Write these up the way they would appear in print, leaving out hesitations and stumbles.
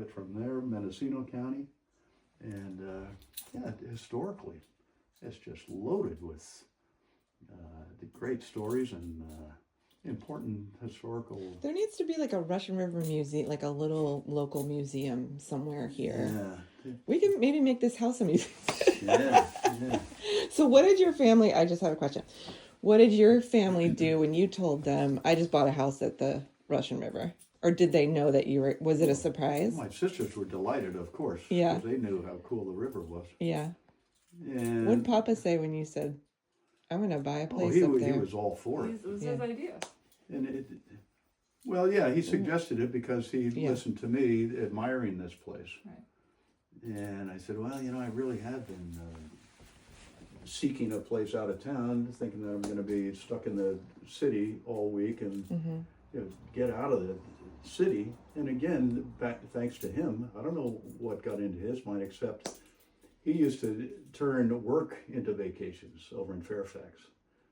it from there, Mendocino County. And yeah, historically, it's just loaded with the great stories and important historical. There needs to be like a Russian River museum, like a little local museum somewhere here. Yeah. We can maybe make this house a museum. Yeah. So what did your family, I just have a question. What did your family do when you told them, I just bought a house at the Russian River? Or did they know that you were, was it a surprise? My sisters were delighted, of course. Yeah. Because they knew how cool the river was. Yeah. And what did Papa say when you said, I'm going to buy a place up there? He was all for it. It was his idea. And well, yeah, he suggested it because he listened to me admiring this place. Right. And I said, well, I really have been seeking a place out of town, thinking that I'm going to be stuck in the city all week and get out of the city. And again, thanks to him, I don't know what got into his mind, except he used to turn work into vacations over in Fairfax.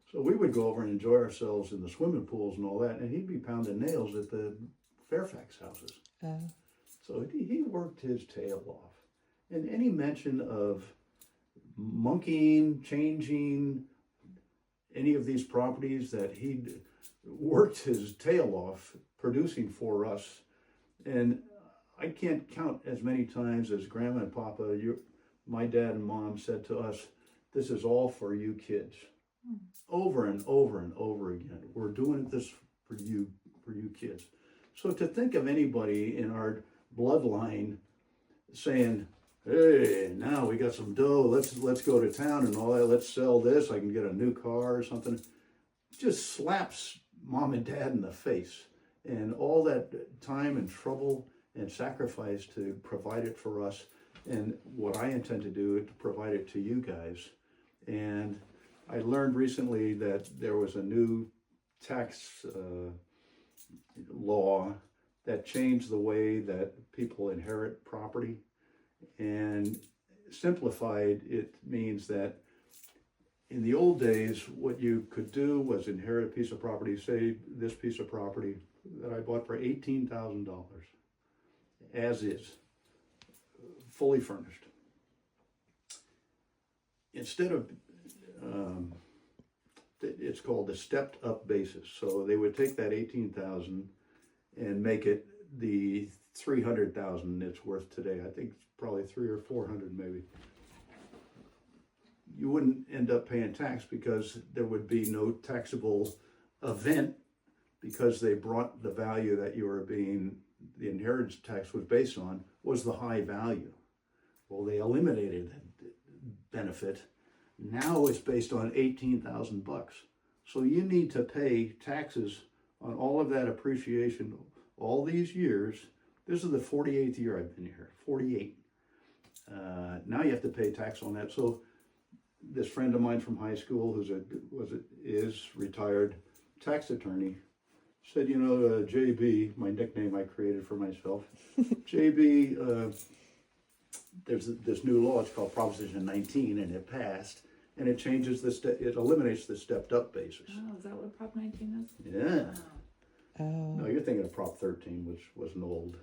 So we would go over and enjoy ourselves in the swimming pools and all that, and he'd be pounding nails at the Fairfax houses. So he worked his tail off. And any mention of monkeying, changing any of these properties that he'd worked his tail off producing for us. And I can't count as many times as Grandma and Papa, my dad and Mom said to us, this is all for you kids. Over and over and over again. We're doing this for you kids. So to think of anybody in our bloodline saying, hey, now we got some dough, let's go to town and all that, let's sell this, I can get a new car or something, just slaps Mom and Dad in the face. And all that time and trouble and sacrifice to provide it for us, and what I intend to do is to provide it to you guys. And I learned recently that there was a new tax law that changed the way that people inherit property. And simplified, it means that in the old days, what you could do was inherit a piece of property, say this piece of property that I bought for $18,000, as is, fully furnished. Instead of, it's called the stepped up basis. So they would take that $18,000 and make it the $300,000 it's worth today. I think it's probably $300 or $400 maybe. You wouldn't end up paying tax because there would be no taxable event because they brought the value that you were being, the inheritance tax was based on, was the high value. Well, they eliminated that benefit. Now it's based on $18,000. So you need to pay taxes on all of that appreciation all these years. This is the 48th year I've been here, 48. Now you have to pay tax on that. So this friend of mine from high school, is retired tax attorney, said, JB, my nickname I created for myself, JB, there's this new law, it's called Proposition 19, and it passed, and it changes it eliminates the stepped up basis. Oh, is that what Prop 19 is? Yeah. Oh. No, you're thinking of Prop 13, which was an old.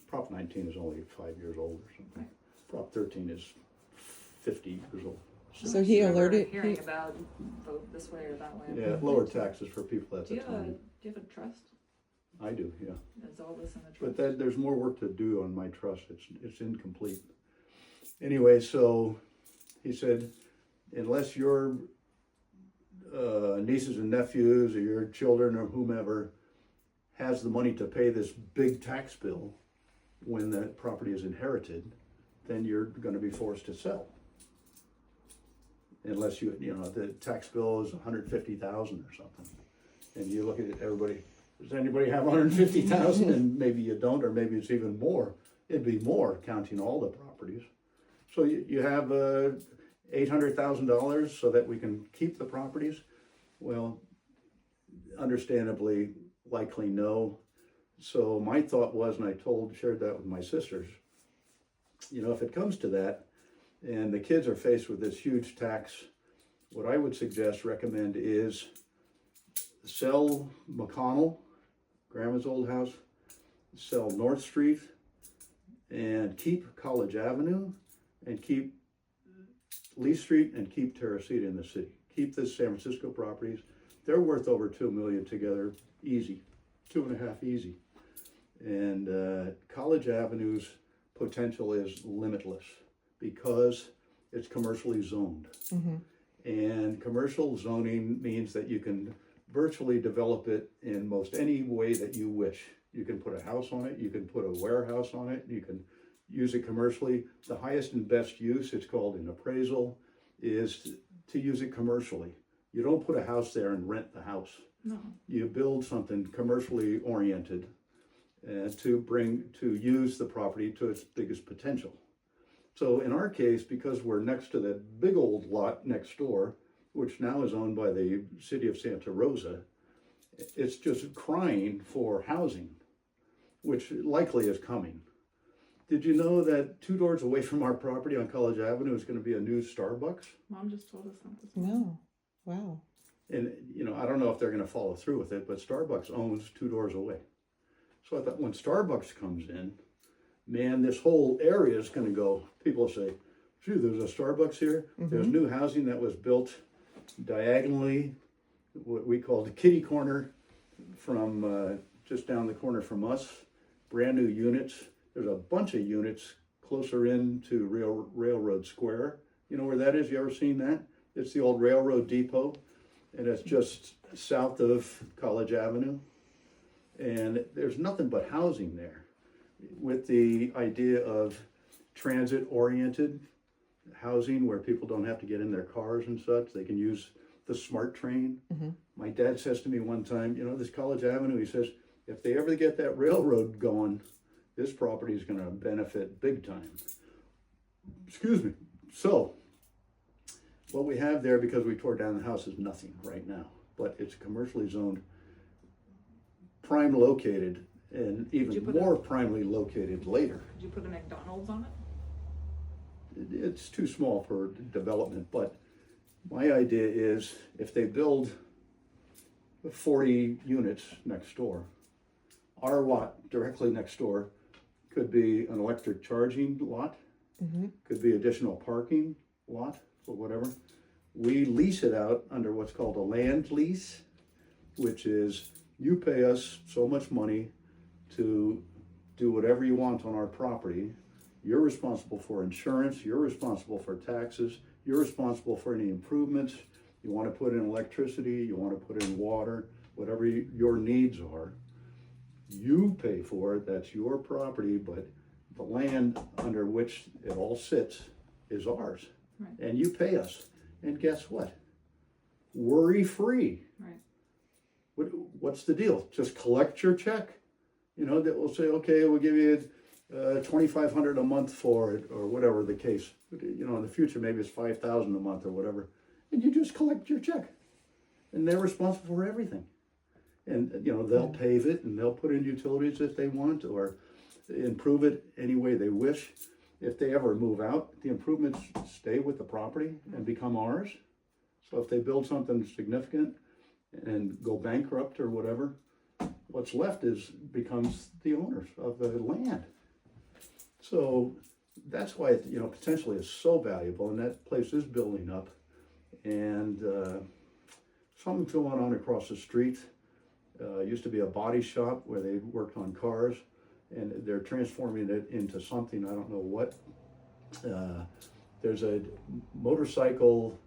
Prop 19 is only 5 years old or something. Right. Prop 13 is 50 years old. So he alerted. Hearing about vote this way or that way. Yeah, lower taxes for people at the time. Do you have a trust? I do, yeah. Is all this in the trust? But there's more work to do on my trust. It's incomplete. Anyway, so he said, unless your nieces and nephews or your children or whomever has the money to pay this big tax bill when the property is inherited, then you're going to be forced to sell. Unless the tax bill is $150,000 or something, and you look at it, everybody, does anybody have $150,000? And maybe you don't, or maybe it's even more. It'd be more counting all the properties. So you have $800,000 so that we can keep the properties. Well, understandably, likely no. So my thought was, and I shared that with my sisters, if it comes to that, and the kids are faced with this huge tax, what I would recommend is sell McConnell, Grandma's old house, sell North Street and keep College Avenue and keep Lee Street and keep Teresita in the city. Keep the San Francisco properties. They're worth over $2 million together, easy, 2.5 easy. And College Avenue's potential is limitless because it's commercially zoned. Mm-hmm. And commercial zoning means that you can virtually develop it in most any way that you wish. You can put a house on it, you can put a warehouse on it, you can use it commercially. The highest and best use, it's called an appraisal, is to use it commercially. You don't put a house there and rent the house. No. You build something commercially oriented to use the property to its biggest potential. So in our case, because we're next to that big old lot next door, which now is owned by the city of Santa Rosa, it's just crying for housing, which likely is coming. Did you know that 2 doors away from our property on College Avenue is going to be a new Starbucks? Mom just told us that this morning. No. Wow. And, you know, I don't know if they're going to follow through with it, but Starbucks owns 2 doors away. So I thought when Starbucks comes in, man, this whole area is going to go, people say, gee, there's a Starbucks here. Mm-hmm. There's new housing that was built diagonally, what we call the kitty corner from just down the corner from us, brand new units. There's a bunch of units closer into Railroad Square. You know where that is? You ever seen that? It's the old railroad depot, and it's just south of College Avenue. And there's nothing but housing there, with the idea of transit-oriented housing where people don't have to get in their cars and such. They can use the SMART train. Mm-hmm. My dad says to me one time, you know, this College Avenue, he says, if they ever get that railroad going, this property is going to benefit big time. Excuse me. So, what we have there, because we tore down the house, is nothing right now, but it's commercially zoned, prime located, and even more primely located later. Did you put a McDonald's on it? It's too small for development, but my idea is if they build 40 units next door, our lot directly next door could be an electric charging lot, Mm-hmm. could be additional parking lot or whatever. We lease it out under what's called a land lease, which is you pay us so much money to do whatever you want on our property. You're responsible for insurance, you're responsible for taxes, you're responsible for any improvements. You want to put in electricity, you want to put in water, whatever your needs are. You pay for it, that's your property, but the land under which it all sits is ours. Right. And you pay us. And guess what? Worry-free. Right. What's the deal? Just collect your check. You know, that will say, okay, we'll give you $2,500 a month for it, or whatever the case. You know, in the future, maybe it's $5,000 a month or whatever. And you just collect your check. And they're responsible for everything. And, you know, they'll pave it and they'll put in utilities if they want, or improve it any way they wish. If they ever move out, the improvements stay with the property and become ours. So if they build something significant and go bankrupt or whatever, what's left becomes the owners of the land. So that's why it, you know, potentially is so valuable, and that place is building up. And something's going on across the street. Used to be a body shop where they worked on cars, and they're transforming it into something, I don't know what. There's a motorcycle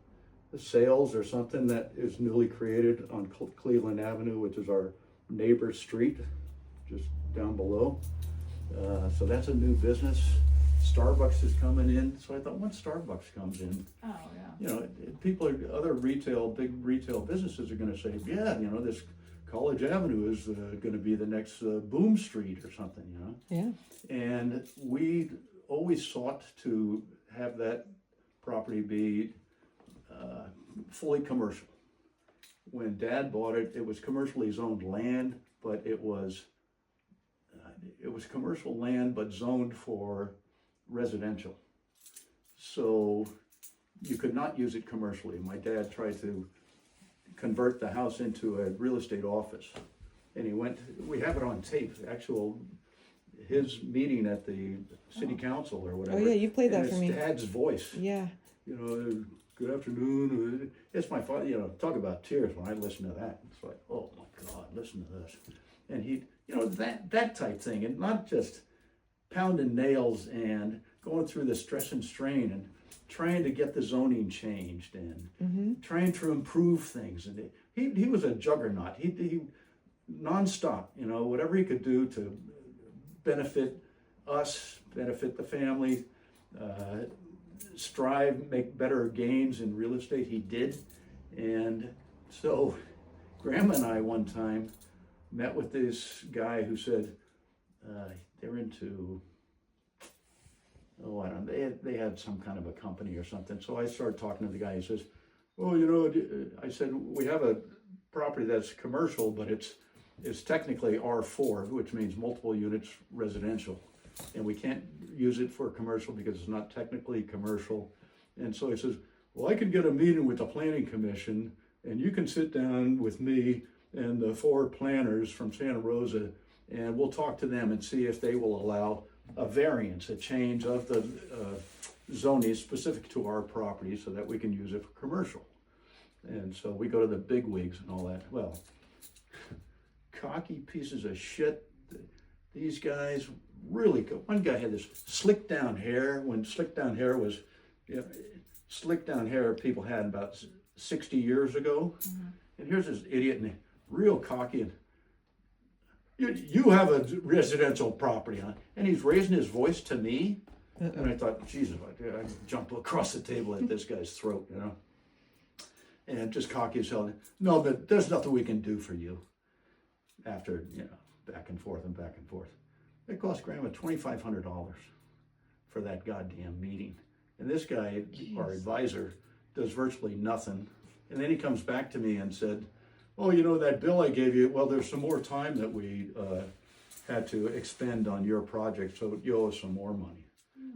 sales or something that is newly created on Cleveland Avenue, which is our neighbor street, just down below. So that's a new business. Starbucks is coming in. So I thought, once Starbucks comes in, Oh, yeah. you know, people, other big retail businesses are going to say, yeah, you know, this College Avenue is going to be the next boom street or something, you know. Yeah. And we always sought to have that property be fully commercial. When Dad bought it, it was commercially zoned land, but it was commercial land, but zoned for residential. So you could not use it commercially. My dad tried to convert the house into a real estate office, and we have it on tape, actual his meeting at the city council or whatever. Oh yeah, you played that and for it's me. Dad's voice. Yeah. You know, good afternoon. It's my father. You know, talk about tears when I listen to that. It's like, oh my God, listen to this. And he, you know, that type thing, and not just pounding nails and going through the stress and strain and trying to get the zoning changed and trying to improve things. And he was a juggernaut. He nonstop, you know, whatever he could do to benefit us, benefit the family, strive, make better gains in real estate, he did. And so Grandma and I one time met with this guy who said they're into, I don't know, they had some kind of a company or something. So I started talking to the guy. He says, well, you know, I said, we have a property that's commercial, but it's technically R4, which means multiple units residential. And we can't use it for commercial because it's not technically commercial. And so he says, well, I can get a meeting with the planning commission and you can sit down with me and the 4 planners from Santa Rosa and we'll talk to them and see if they will allow a variance, a change of the zoning specific to our property so that we can use it for commercial. And so we go to the big wigs and all that. Well, cocky pieces of shit. These guys really go. One guy had this slick down hair when slick down hair was, you know, slick down hair people had about 60 years ago. And here's this idiot and real cocky and you have a residential property on, and he's raising his voice to me. And I thought, Jesus, I'd jump across the table at this guy's throat, you know. And just cocky as hell. No, but there's nothing we can do for you. After, you know, back and forth and back and forth. It cost Grandma $2,500 for that goddamn meeting. And this guy, our advisor, does virtually nothing. And then he comes back to me and said, oh, you know, that bill I gave you, well, there's some more time that we had to expend on your project, so you owe us some more money.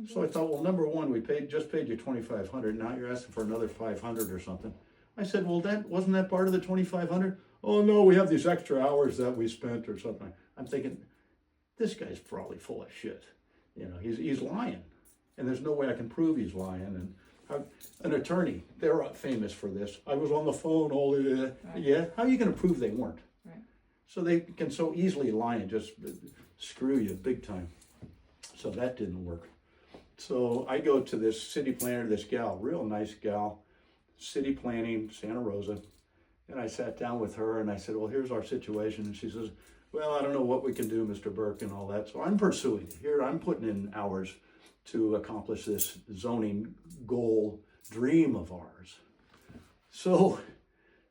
So I thought, well, number one, we just paid you $2,500. Now you're asking for another $500 or something. I said, well, wasn't that part of the $2,500? Oh no, we have these extra hours that we spent or something. I'm thinking, this guy's probably full of shit. You know, he's lying, and there's no way I can prove he's lying. And an attorney, they're famous for this. I was on the phone all the yeah. How are you going to prove they weren't? Right. So they can so easily lie and just screw you big time. So that didn't work. So I go to this city planner, this gal, real nice gal, city planning, Santa Rosa. And I sat down with her and I said, well, here's our situation. And she says, well, I don't know what we can do, Mr. Burke, and all that. So I'm pursuing it. Here, I'm putting in hours to accomplish this zoning goal, dream of ours. So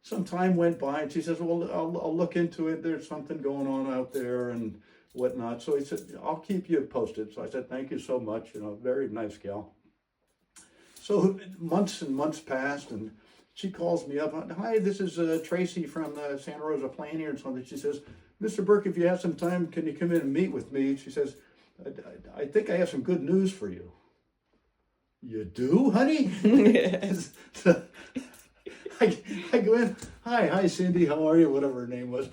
some time went by and she says, well, I'll look into it. There's something going on out there and whatnot. So he said, I'll keep you posted. So I said, thank you so much. You know, very nice gal. So months and months passed and she calls me up. Hi, this is Tracy from Santa Rosa Planning or something. She says, Mr. Burke, if you have some time, can you come in and meet with me? She says, I think I have some good news for you. You do, honey? So I go in, hi, Cindy, how are you? Whatever her name was.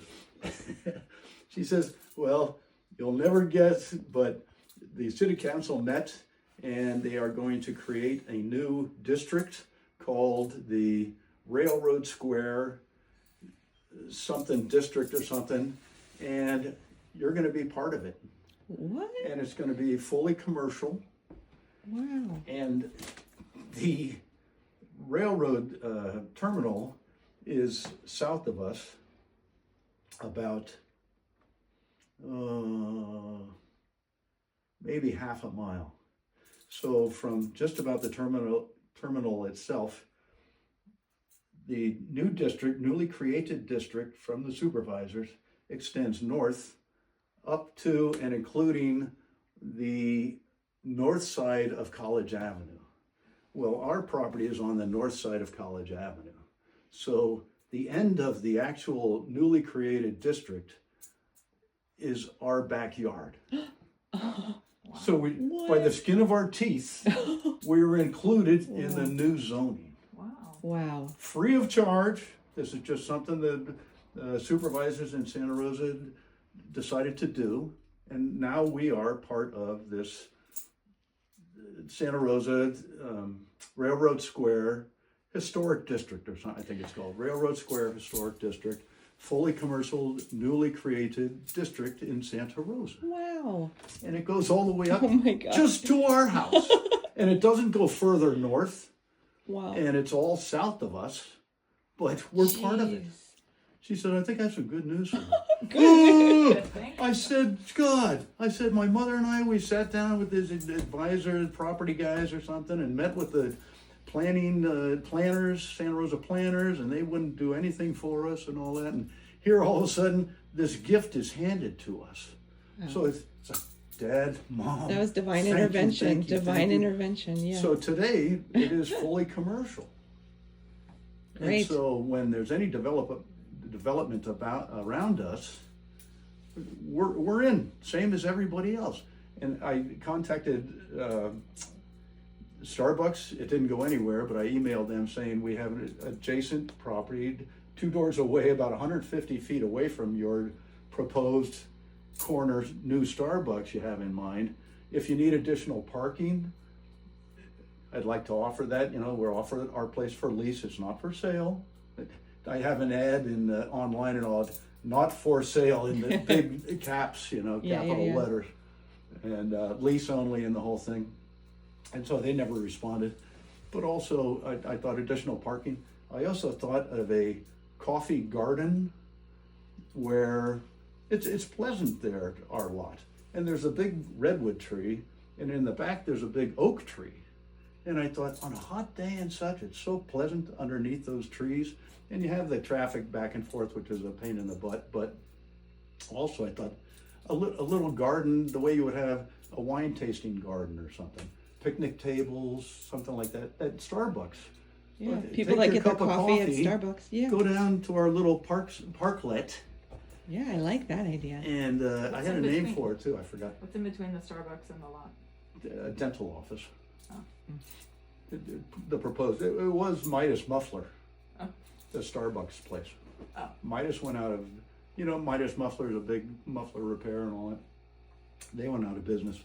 She says, well, you'll never guess, but the city council met and they are going to create a new district called the Railroad Square something district or something, and you're going to be part of it. What? And it's going to be fully commercial. Wow. And the railroad terminal is south of us about maybe half a mile. So from just about the terminal itself, the new district, newly created district from the supervisors extends north up to and including the north side of College Avenue. Well, our property is on the north side of College Avenue. So the end of the actual newly created district is our backyard. So we, by the skin of our teeth, we were included in the new zoning. Wow. Free of charge. This is just something that supervisors in Santa Rosa decided to do. And now we are part of this Santa Rosa Railroad Square Historic District, or something, I think it's called. Railroad Square Historic District, fully commercial, newly created district in Santa Rosa. Wow. And it goes all the way up Oh my God. just to our house. And it doesn't go further north. Wow. And it's all south of us, but we're part of it. Jeez. She said, I think I have some good news for you. Good. I said, God, my mother and I, we sat down with this advisor, property guys or something, and met with the planners, Santa Rosa planners, and they wouldn't do anything for us and all that. And here all of a sudden, this gift is handed to us. Oh. So it's like, Dad, Mom. That was divine thank you, intervention. thank you, Divine thank you. intervention, yeah. So today, it is fully commercial. Great. And so when there's any development around us, we're in, same as everybody else. And I contacted Starbucks. It didn't go anywhere, but I emailed them saying we have an adjacent property 2 doors away, about 150 feet away from your proposed corner new Starbucks you have in mind. If you need additional parking, I'd like to offer that. You know, we're offering our place for lease. It's not for sale. I have an ad in online and all, not for sale in the big caps, you know, capital letters, and lease only in the whole thing. And so they never responded. But also, I thought additional parking. I also thought of a coffee garden where it's pleasant there, our lot. And there's a big redwood tree, and in the back there's a big oak tree. And I thought, on a hot day and such, it's so pleasant underneath those trees. And you have the traffic back and forth, which is a pain in the butt. But also I thought a little garden, the way you would have a wine tasting garden or something. Picnic tables, something like that, at Starbucks. Yeah, But people take that your get their cup of coffee at Starbucks. Yeah. Go down to our little parklet. Yeah, I like that idea. And I had a in name between? for it too, I forgot. What's in between the Starbucks and the lot? A dental office. Oh. The proposed, it was Midas Muffler, Oh. the Starbucks place. Oh. Midas went out of, Midas Muffler is a big muffler repair and all that. They went out of business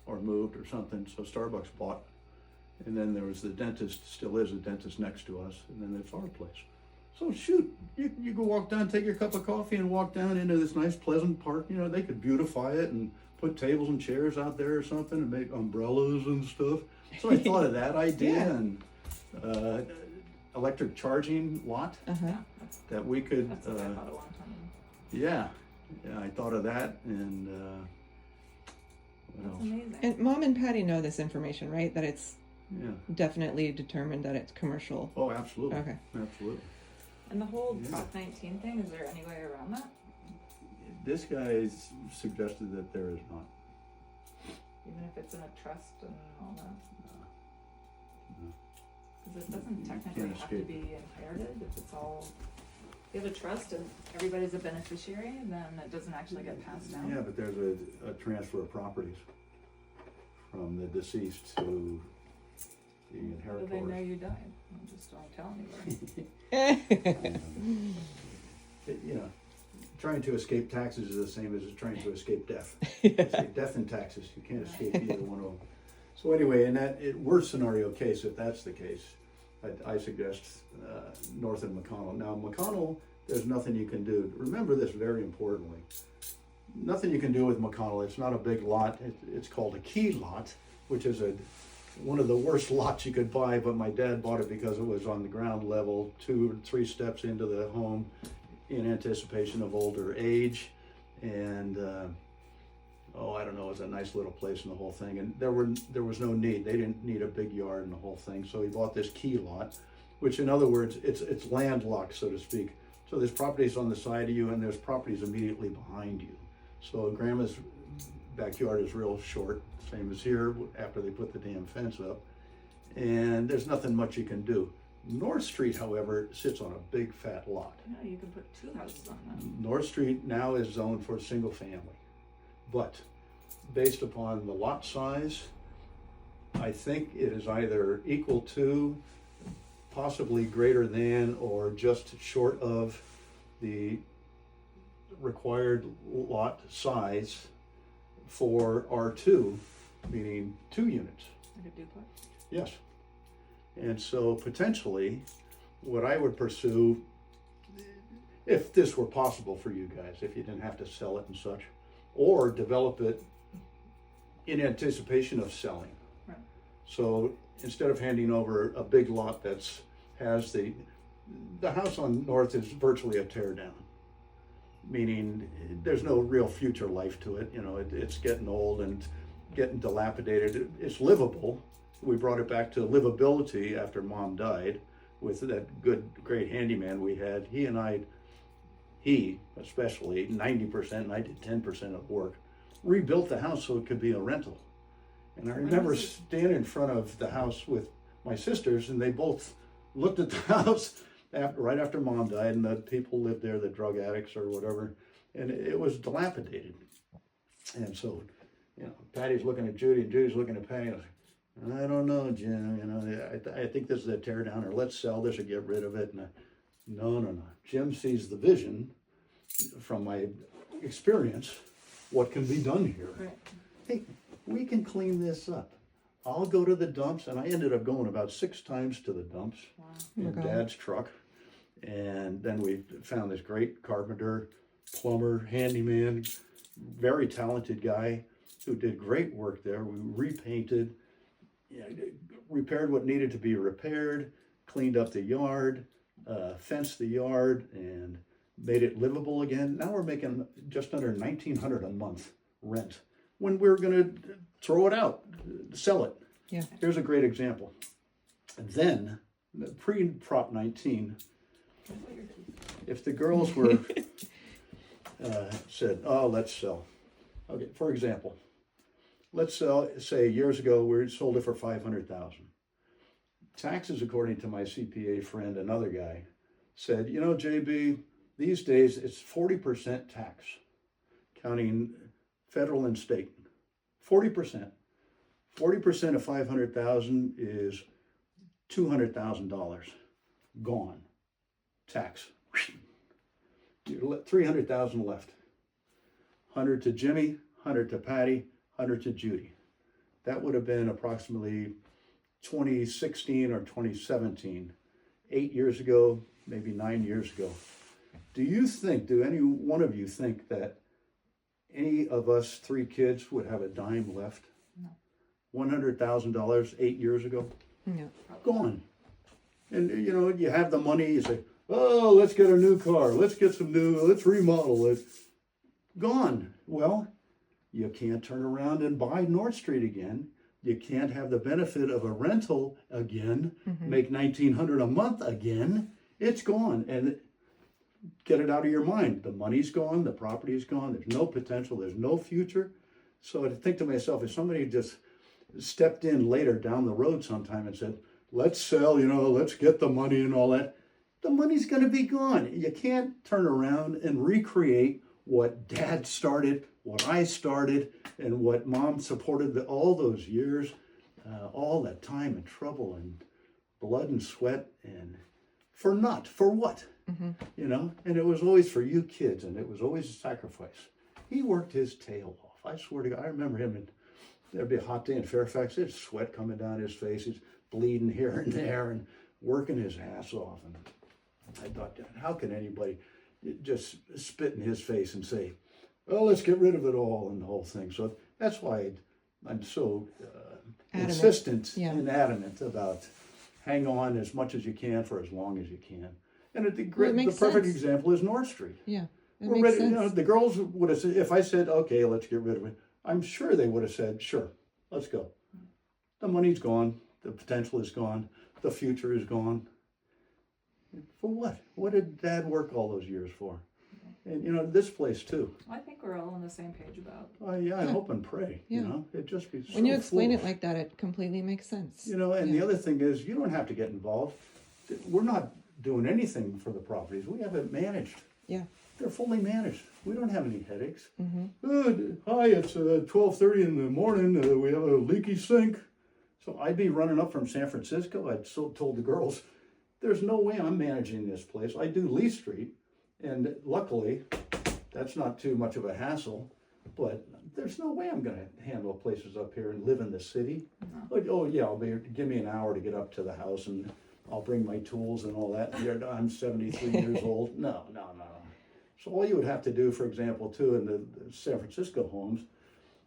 or moved or something, so Starbucks bought. And then there was the dentist, still is a dentist next to us, and then there's our place. So shoot, you go walk down, take your cup of coffee and walk down into this nice pleasant park. You know, they could beautify it and put tables and chairs out there or something and make umbrellas and stuff. So I thought of that idea and electric charging lot Uh-huh. Yeah, that we could, that's what I thought a long time ago. yeah, I thought of that and what That's else? amazing. And Mom and Patty know this information, right? That it's Yeah. definitely determined that it's commercial. Oh, absolutely. Okay. Absolutely. And the whole Yeah. Prop 19 thing, is there any way around that? This guy suggested that there is not. Even if it's in a trust and all that? No. Because it doesn't You technically can't have to escape. be inherited if it's all, if you have a trust and everybody's a beneficiary, then it doesn't actually get passed down. Yeah, but there's a transfer of properties from the deceased to the How do they know inheritors. you died? Just don't tell anybody. Trying to escape taxes is the same as trying to escape death. Escape death and taxes. You can't escape either one of them. So anyway, in that worst scenario case, if that's the case, I suggest north of McConnell. Now, McConnell, there's nothing you can do. Remember this very importantly. Nothing you can do with McConnell. It's not a big lot. It's called a key lot, which is one of the worst lots you could buy, but my dad bought it because it was on the ground level, 2 or 3 steps into the home in anticipation of older age. And I don't know, it was a nice little place in the whole thing. And there was no need. They didn't need a big yard and the whole thing. So he bought this key lot, which in other words, it's landlocked, so to speak. So there's properties on the side of you and there's properties immediately behind you. So Grandma's backyard is real short, same as here after they put the damn fence up. And there's nothing much you can do. North Street, however, sits on a big fat lot. Yeah, you can put 2 houses on that. North Street now is zoned for single family. But based upon the lot size, I think it is either equal to, possibly greater than, or just short of the required lot size for R2, meaning 2 units. Like a duplex. Yes. And so potentially, what I would pursue, if this were possible for you guys, if you didn't have to sell it and such, or develop it in anticipation of selling. Right. So instead of handing over a big lot has the house on North is virtually a tear down, meaning there's no real future life to it. You know, it's getting old and getting dilapidated. It's livable. We brought it back to livability after Mom died with that great handyman we had. He especially, 90%, and I did 10% of work, rebuilt the house so it could be a rental. And I remember standing in front of the house with my sisters, and they both looked at the house right after Mom died, and the people lived there, the drug addicts or whatever, and it was dilapidated. And so, you know, Patty's looking at Judy, and Judy's looking at Patty. I don't know, Jim. You know, I think this is a tear down, or let's sell this or get rid of it. And no. Jim sees the vision from my experience. What can be done here? Right. Hey, we can clean this up. I'll go to the dumps, and I ended up going about 6 times to the dumps in Dad's truck. And then we found this great carpenter, plumber, handyman, very talented guy who did great work there. We repainted, repaired what needed to be repaired, cleaned up the yard, fenced the yard, and made it livable again. Now we're making just under $1,900 a month rent when we're going to throw it out, sell it. Yeah. Here's a great example. Then, pre-Prop 19, if the girls were said, oh, let's sell. Okay, for example, let's sell, say years ago, we sold it for $500,000. Taxes, according to my CPA friend, another guy, said, you know, JB, these days it's 40% tax, counting federal and state. 40%. 40% of 500,000 is $200,000 gone. Tax. 300,000 left. 100 to Jimmy, 100 to Patty, 100 to Judy. That would have been approximately 2016 or 2017, 8 years ago, maybe 9 years ago. Do any one of you think that any of us 3 kids would have a dime left? No. $100,000 8 years ago? No. Gone. And you know, you have the money, you say, oh, let's get a new car, let's remodel it. Gone. Well, you can't turn around and buy North Street again. You can't have the benefit of a rental again, make $1,900 a month again. It's gone. And get it out of your mind. The money's gone, the property's gone, there's no potential, there's no future. So I think to myself, if somebody just stepped in later down the road sometime and said, let's sell, you know, let's get the money and all that, the money's going to be gone. You can't turn around and recreate what Dad started, what I started, and what Mom supported all those years, all that time and trouble and blood and sweat, and for what? You know, and it was always for you kids, and it was always a sacrifice. He worked his tail off. I swear to God, I remember him, and there'd be a hot day in Fairfax, there's sweat coming down his face, he's bleeding here and there, and working his ass off. And I thought, how can anybody just spit in his face and say, well, let's get rid of it all and the whole thing. So that's why I'm so insistent and adamant about hang on as much as you can for as long as you can. And the perfect example is North Street. Yeah, We're ready, you know, the girls would have said, if I said, okay, let's get rid of it, I'm sure they would have said, sure, let's go. The money's gone, the potential is gone, the future is gone. For what? What did Dad work all those years for? And you know, this place too. I think we're all on the same page about. I hope and pray. Yeah. You know, it just be so when you explain foolish. it like that, it completely makes sense. You know, and the other thing is, you don't have to get involved. We're not doing anything for the properties. We have it managed. Yeah. They're fully managed. We don't have any headaches. Hi, it's 12:30 in the morning. We have a leaky sink. So I'd be running up from San Francisco. I'd told the girls, there's no way I'm managing this place. I do Lee Street, and luckily, that's not too much of a hassle. But there's no way I'm gonna handle places up here and live in the city. No. Like, oh yeah, give me an hour to get up to the house and I'll bring my tools and all that. I'm 73 years old. No. So all you would have to do, for example, too, in the San Francisco homes,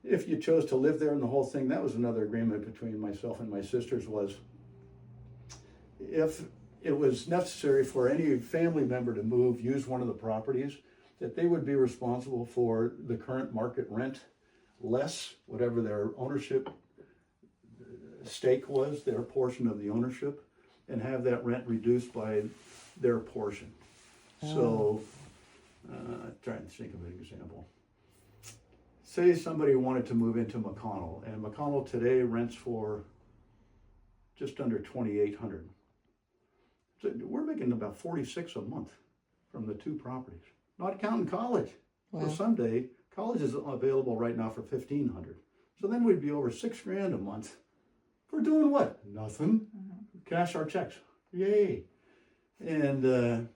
if you chose to live there and the whole thing, that was another agreement between myself and my sisters, was if it was necessary for any family member to move, use one of the properties, that they would be responsible for the current market rent, less whatever their ownership stake was, their portion of the ownership, and have that rent reduced by their portion. So, trying to think of an example. Say somebody wanted to move into McConnell, and McConnell today rents for just under $2,800. So we're making about 46 a month from the two properties, not counting college. Wow. So someday college is available right now for $1,500. So then we'd be over $6,000 a month for doing what? Nothing. Cash our checks. Yay! And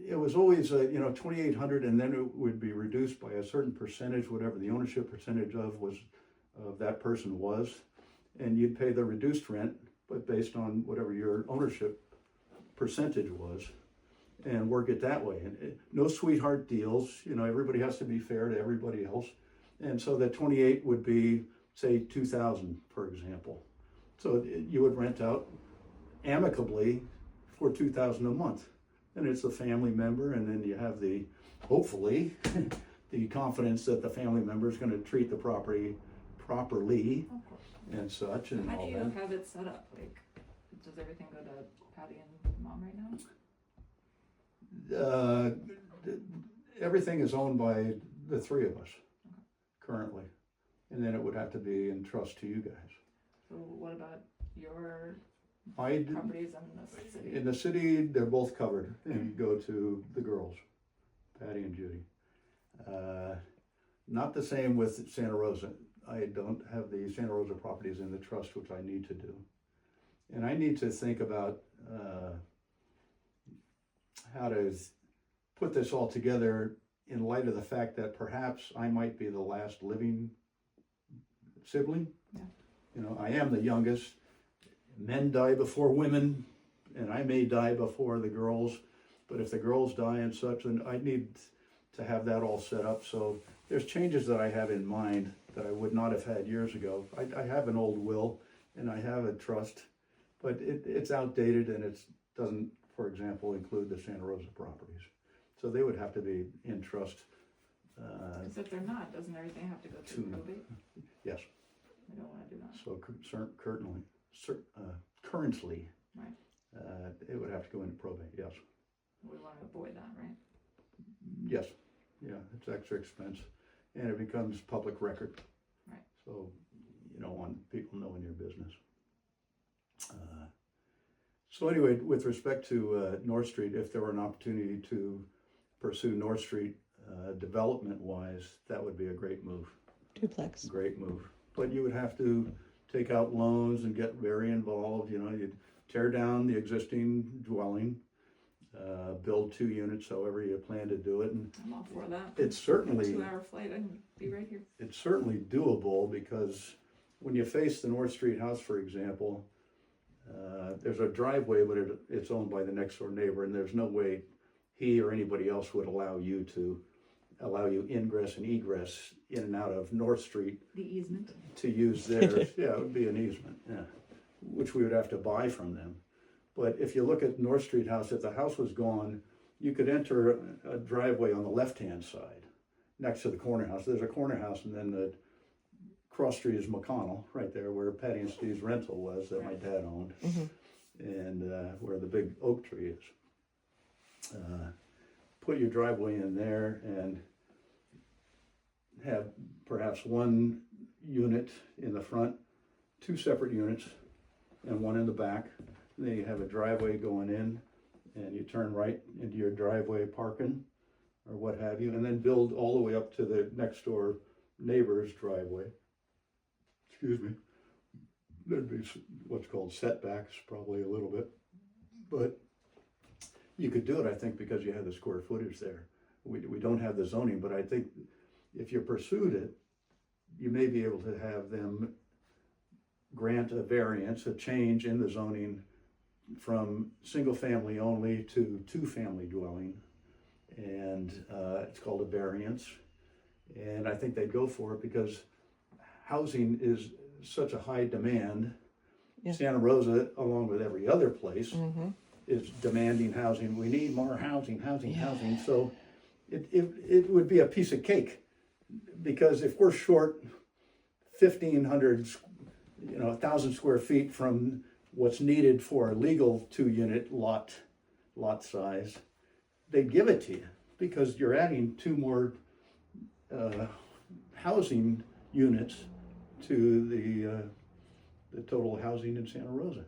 it was always $2,800, and then it would be reduced by a certain percentage, whatever the ownership percentage of that person was, and you'd pay the reduced rent, but based on whatever your ownership percentage was, and work it that way. And no sweetheart deals. Everybody has to be fair to everybody else, and so that 28 would be, say, 2,000, for example. So you would rent out amicably for 2,000 a month. And it's a family member, and then you have hopefully, the confidence that the family member is going to treat the property properly and such and How all do you that. have it set up? Like, does everything go to Patty and Mom right now? Everything is owned by the three of us currently, and then it would have to be in trust to you guys. So what about your I properties in the city? In the city, they're both covered, and you go to the girls, Patty and Judy. Not the same with Santa Rosa. I don't have the Santa Rosa properties in the trust, which I need to do. And I need to think about how to put this all together in light of the fact that perhaps I might be the last living sibling. Yeah. I am the youngest. Men die before women, and I may die before the girls, but if the girls die and such, then I need to have that all set up. So there's changes that I have in mind that I would not have had years ago. I have an old will, and I have a trust, but it's outdated, and it doesn't, for example, include the Santa Rosa properties. So they would have to be in trust. Because if they're not, doesn't everything have to go through probate? Yes. We don't want to do that. So currently, Right. it would have to go into probate, yes. We want to avoid that, right? Yes, yeah, it's extra expense, and it becomes public record. Right. So you don't want people knowing your business. So anyway, with respect to North Street, if there were an opportunity to pursue North Street development-wise, that would be a great move. Duplex. Great move. But you would have to take out loans and get very involved. You'd tear down the existing dwelling, build 2 units, however you plan to do it. And I'm all for that. it's certainly 2-hour flight, I can be right here. it's certainly doable, because when you face the North Street house, for example, there's a driveway, but it's owned by the next door neighbor, and there's no way he or anybody else would allow you ingress and egress in and out of North Street The easement. to use theirs. Yeah, it would be an easement, yeah, which we would have to buy from them. But if you look at North Street house, if the house was gone, you could enter a driveway on the left-hand side next to the corner house. There's a corner house, and then the cross street is McConnell, right there where Patty and Steve's rental was that my dad owned, and where the big oak tree is. Put your driveway in there and have perhaps 1 unit in the front, 2 separate units, and 1 in the back. And then you have a driveway going in, and you turn right into your driveway parking or what have you, and then build all the way up to the next door neighbor's driveway. Excuse me. There'd be what's called setbacks, probably a little bit, but you could do it, I think, because you have the square footage there. We don't have the zoning, but I think if you pursued it, you may be able to have them grant a variance, a change in the zoning from single family only to 2-family dwelling. And it's called a variance. And I think they'd go for it because housing is such a high demand. Yeah. Santa Rosa, along with every other place, is demanding housing. We need more housing. So it would be a piece of cake, because if we're short 1,500, 1,000 square feet from what's needed for a legal 2-unit lot size, they give it to you because you're adding 2 more housing units to the total housing in Santa Rosa.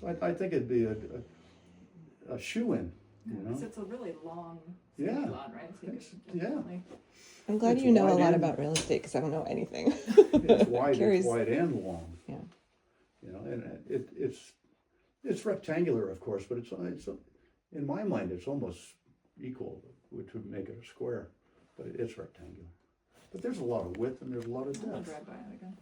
So I think it'd be a shoe-in, Because it's a really long Yeah. lot, right? So you It's- could yeah. definitely- I'm glad It's you know a wide lot and- about real estate because I don't know anything. It's wide, Curious. it's wide and long. Yeah. And it's rectangular, of course, but it's in my mind it's almost equal, which would make it a square, but it's rectangular. But there's a lot of width and there's a lot of I'm gonna depth. drive by it again.